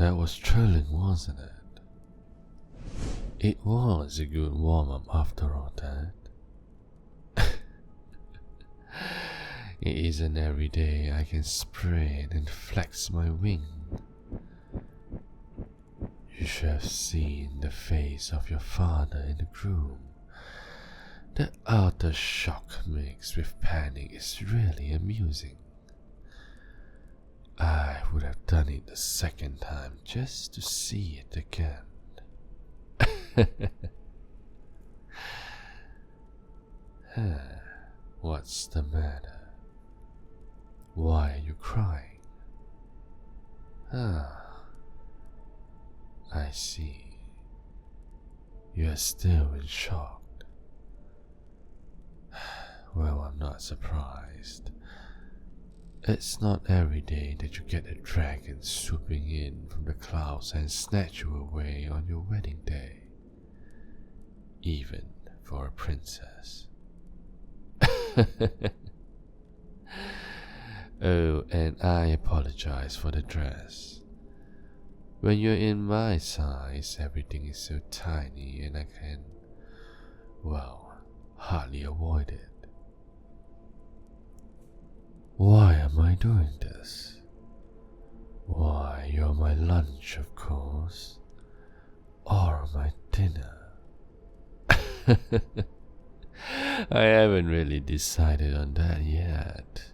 that was thrilling, wasn't it? It was a good warm-up after all that. It isn't every day I can spread and flex my wing. You should have seen the face of your father in the room. The utter shock mixed with panic is really amusing. I would have done it the second time just to see it again. What's the matter? Why are you crying? I see. You are still in shock. Well, I'm not surprised. It's not every day that you get a dragon swooping in from the clouds and snatch you away on your wedding day. Even for a princess. Oh, and I apologize for the dress. When you're in my size, everything is so tiny and I can, well, hardly avoid it. Why am I doing this? Why, you're my lunch, of course, or my dinner. I haven't really decided on that yet.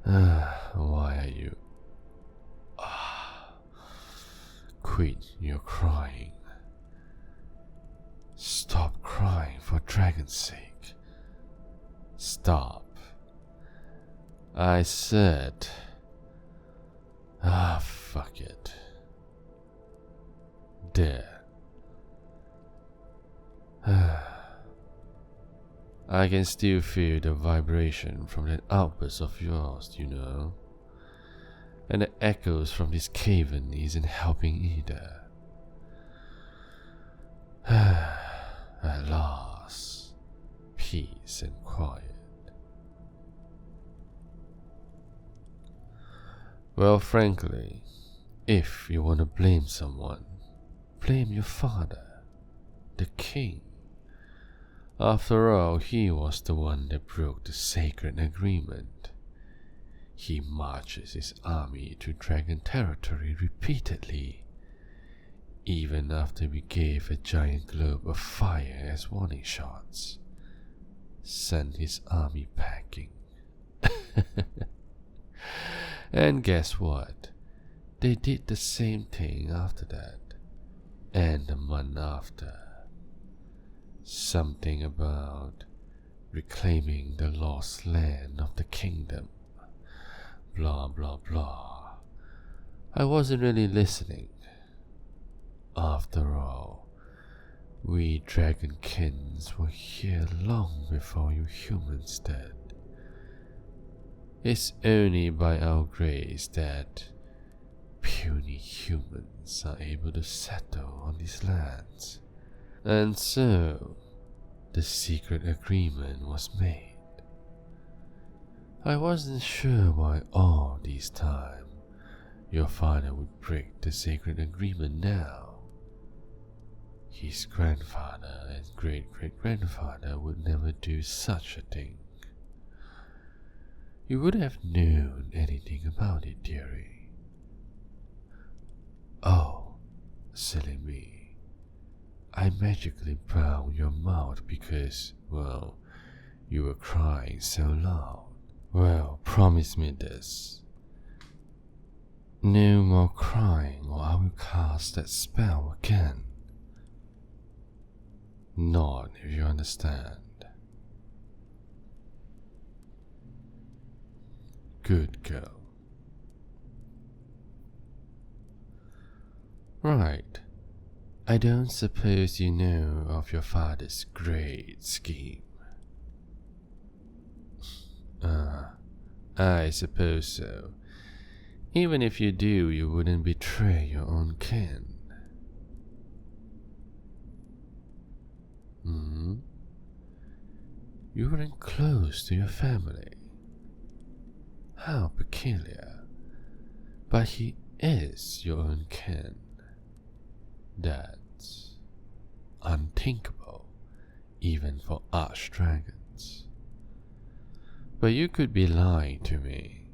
Why are you? Quit your crying. Stop crying, for dragon's sake. Stop. I said. Fuck it. There. I can still feel the vibration from that outburst of yours, you know. And the echoes from this cavern isn't helping either. At last, peace and quiet. Well, frankly, if you want to blame someone, blame your father, the king. After all, he was the one that broke the sacred agreement. He marches his army to dragon territory repeatedly, even after we gave a giant globe of fire as warning shots. Sent his army packing. And guess what? They did the same thing after that, and a month after. Something about reclaiming the lost land of the kingdom. Blah blah blah. I wasn't really listening. After all, we dragonkins were here long before you humans did. It's only by our grace that puny humans are able to settle on these lands. And so, the secret agreement was made. I wasn't sure why all this time your father would break the sacred agreement now. His grandfather and great-great-grandfather would never do such a thing. You would have known anything about it, dearie. Oh, silly me. I magically browned your mouth because, well, you were crying so loud. Well, promise me this. No more crying or I will cast that spell again. Not if you understand. Good girl. Right. I don't suppose you know of your father's great scheme. I suppose so. Even if you do, you wouldn't betray your own kin. You weren't close to your family. How peculiar. But he is your own kin. That's unthinkable, even for archdragons. But you could be lying to me.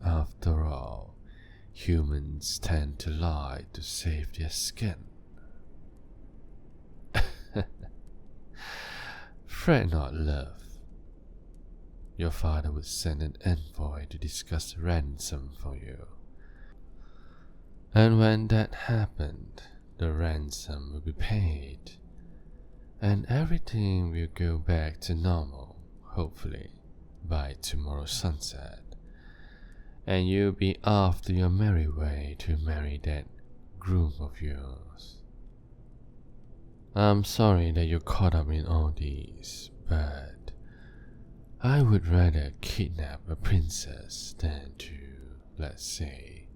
After all, humans tend to lie to save their skin. Fret not, love. Your father would send an envoy to discuss ransom for you. And when that happened, the ransom will be paid, and everything will go back to normal, hopefully, by tomorrow's sunset. And you'll be off to your merry way to marry that groom of yours. I'm sorry that you're caught up in all these, but I would rather kidnap a princess than to, let's say,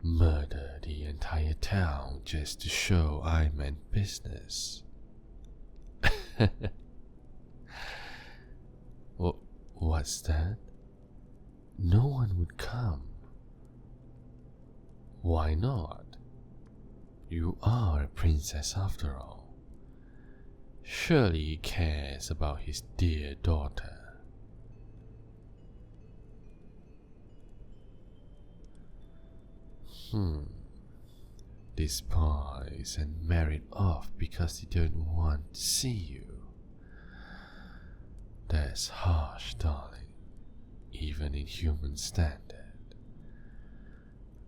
murder the entire town just to show I meant business. What's that? No one would come. Why not? You are a princess after all. Surely he cares about his dear daughter. Despise and married off because he don't want to see you. That's harsh, darling, even in human standard.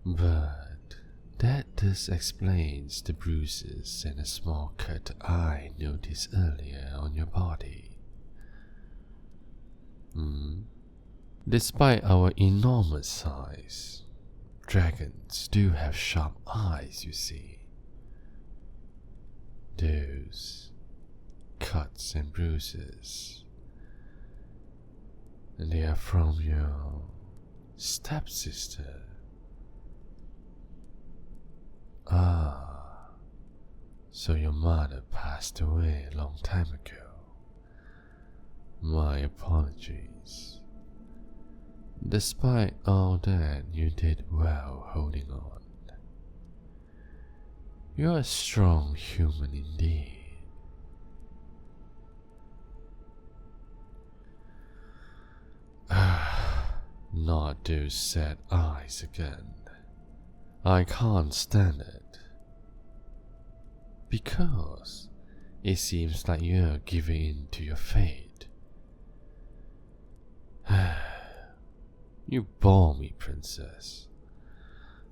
But that does explains the bruises and a small cut I noticed earlier on your body. Despite our enormous size, dragons do have sharp eyes, you see. Those cuts and bruises, they are from your stepsister. Ah, so your mother passed away a long time ago. My apologies. Despite all that, you did well holding on. You're a strong human indeed. Not those sad eyes again. I can't stand it. Because it seems like you're giving in to your fate. You bore me, princess.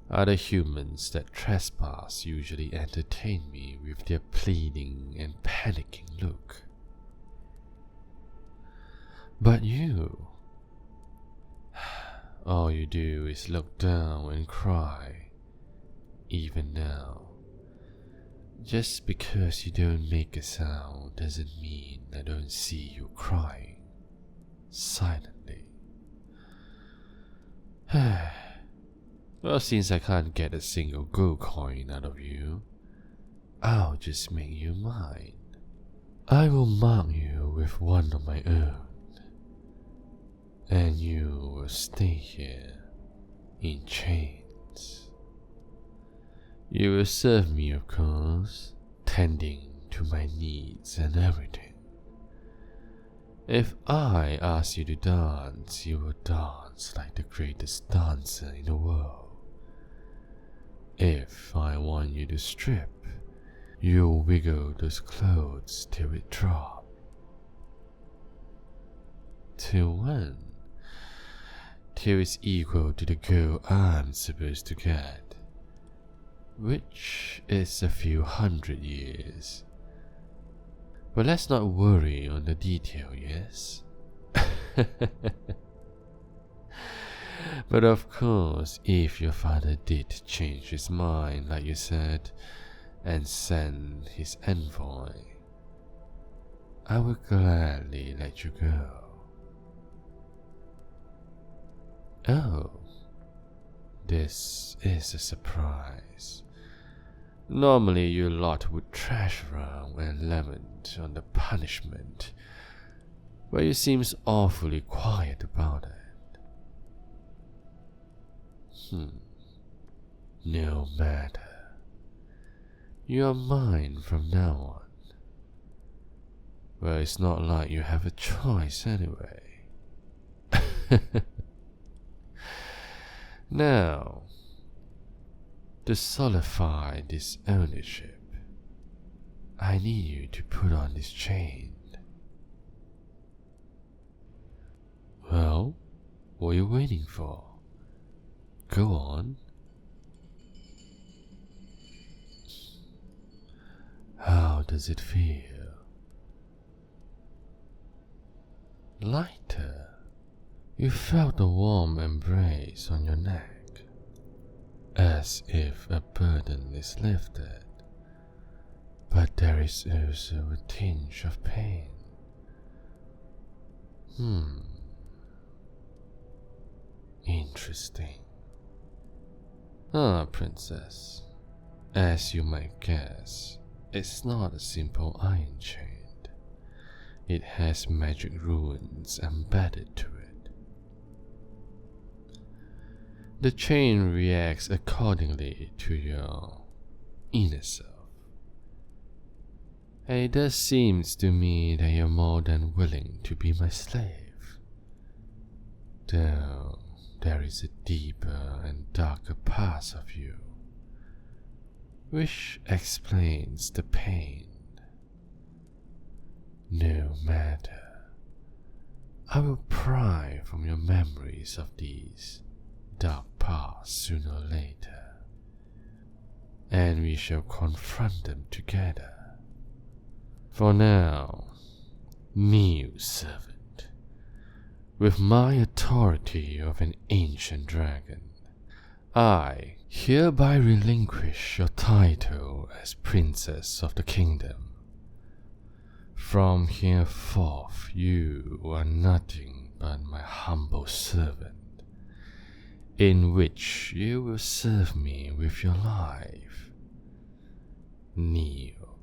Other humans that trespass usually entertain me with their pleading and panicking look. But you, all you do is look down and cry, even now. Just because you don't make a sound doesn't mean I don't see you crying silently. Well, since I can't get a single gold coin out of you, I'll just make you mine. I will mark you with one of my own, and you will stay here in chains. You will serve me, of course, tending to my needs and everything. If I ask you to dance, you will dance like the greatest dancer in the world. If I want you to strip, you'll wiggle those clothes till it drops. Till when? Till it's equal to the gold I'm supposed to get, which is a few 100 years. But let's not worry on the detail, yes? But of course, if your father did change his mind, like you said, and send his envoy, I will gladly let you go. Oh, this is a surprise. Normally your lot would trash around and lament on the punishment, but you seems awfully quiet about it. No matter. You are mine from now on. Well, it's not like you have a choice anyway. Now, to solidify this ownership, I need you to put on this chain. Well, what are you waiting for? Go on. How does it feel? Lighter. You felt a warm embrace on your neck, as if a burden is lifted. But there is also a tinge of pain. Interesting. Princess, as you might guess, it's not a simple iron chain. It has magic runes embedded to it. The chain reacts accordingly to your inner self. And it does seem to me that you're more than willing to be my slave. Though there is a deeper and darker part of you, which explains the pain. No matter, I will pry from your memories of these dark parts sooner or later, and we shall confront them together. For now, kneel, servant. With my authority of an ancient dragon, I hereby relinquish your title as Princess of the Kingdom. From hereforth you are nothing but my humble servant, in which you will serve me with your life. Kneel,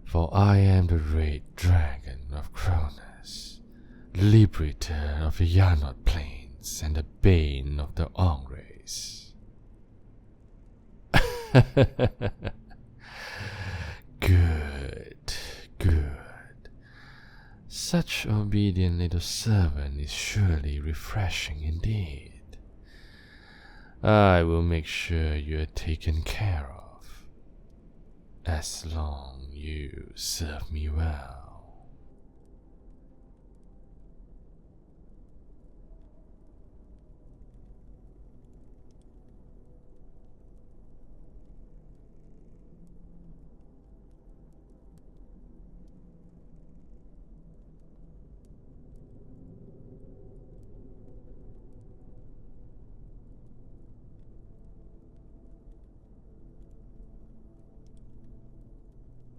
for I am the Red Dragon of Cronus, liberator of the Yarnot Plains and the bane of the Ong race. Good, good. Such obedient little servant is surely refreshing indeed. I will make sure you are taken care of, as long you serve me well.